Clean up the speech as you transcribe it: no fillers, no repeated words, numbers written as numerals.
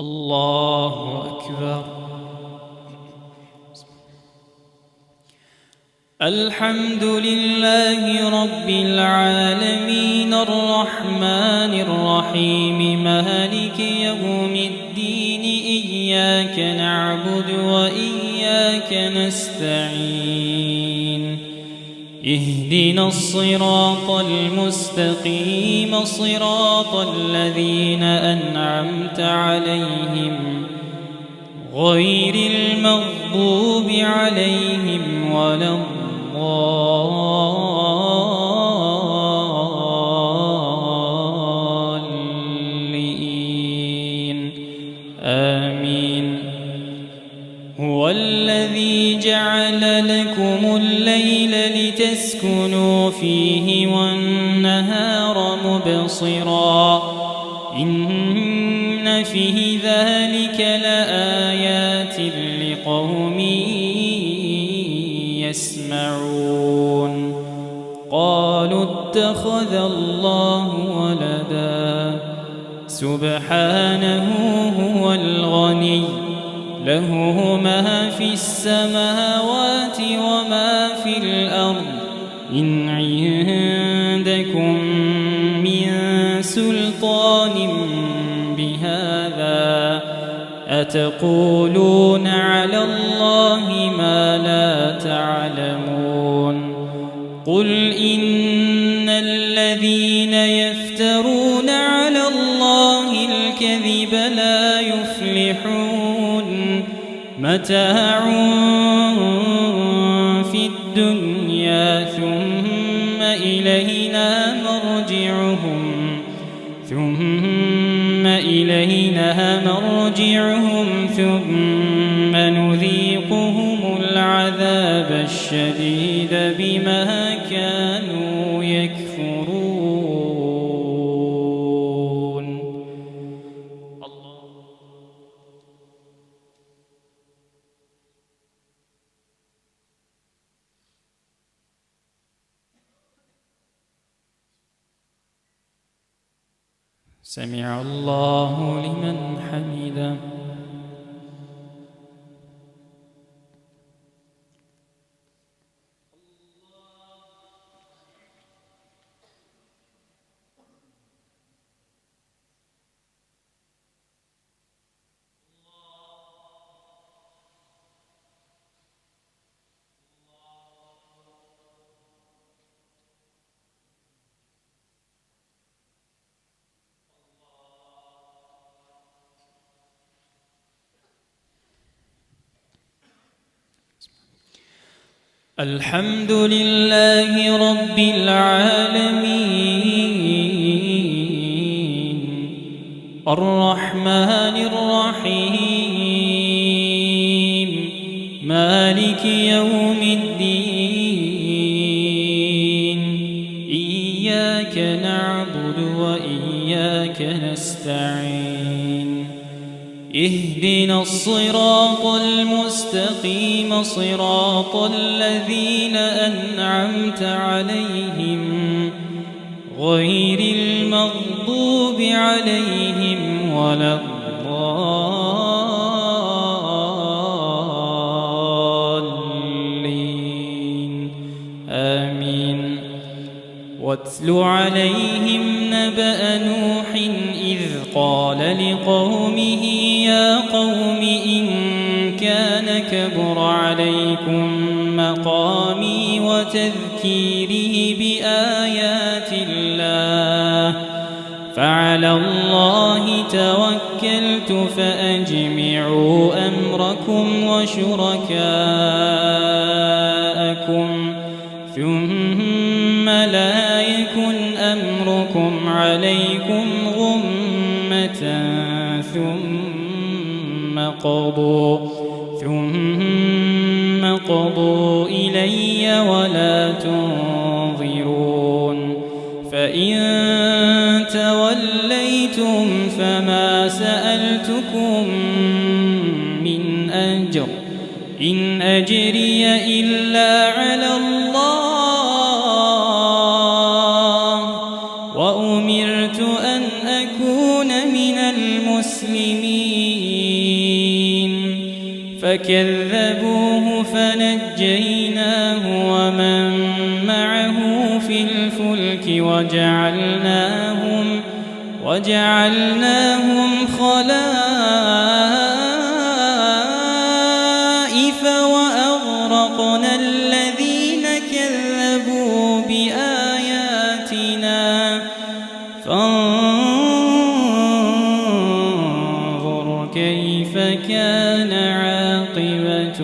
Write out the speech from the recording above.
الله أكبر. الحمد لله رب العالمين الرحمن الرحيم مالك يوم الدين إياك نعبد وإياك نستعين اهدنا الصراط المستقيم صراط الذين أنعمت عليهم غير المغضوب عليهم ولا الضالين آمين. هو الذي جعل لكم الليل لتسكنوا فيه والنهار مبصرا إن في ذلك لآيات لقوم يسمعون. قالوا اتخذ الله ولدا سبحانه هو الغني له ما في السماوات وما في الأرض إن عندكم من سلطان بهذا أتقولون على الله ما لا تعلمون. قل إن الذين يفترون على الله الكذب لا يفلحون. متاع في الدنيا ثم إلينا مرجعهم ثم نذيقهم العذاب الشديد بما كانوا يكفرون. الله. سمع الله لمن حمده. الحمد لله رب العالمين الرحمن الرحيم مالك يوم الدين إياك نعبد وإياك نستعين اهدنا الصراط المستقيم صراط الذين أنعمت عليهم غير المغضوب عليهم ولا الضالين آمين. واتل عليهم نبأ نوح إذ قال لقومه يا قوم إن كان كبر عليكم مقامي وتذكيري بآيات الله فعلى الله توكلت فأجمعوا أمركم وشركاءكم ثم لا يكن أمركم عليكم غمة ثم قضوا إلي ولا تنظرون. فإن توليتم فما سألتكم من أجر إن أجري إلا على الله وأمرت أن أكون من المسلمين. فكذبوه فنجيناه ومن معه في الفلك وجعلناهم خلائف وأغرقنا الذين كذبوا بآياتنا فانظر كيف كان عاقبة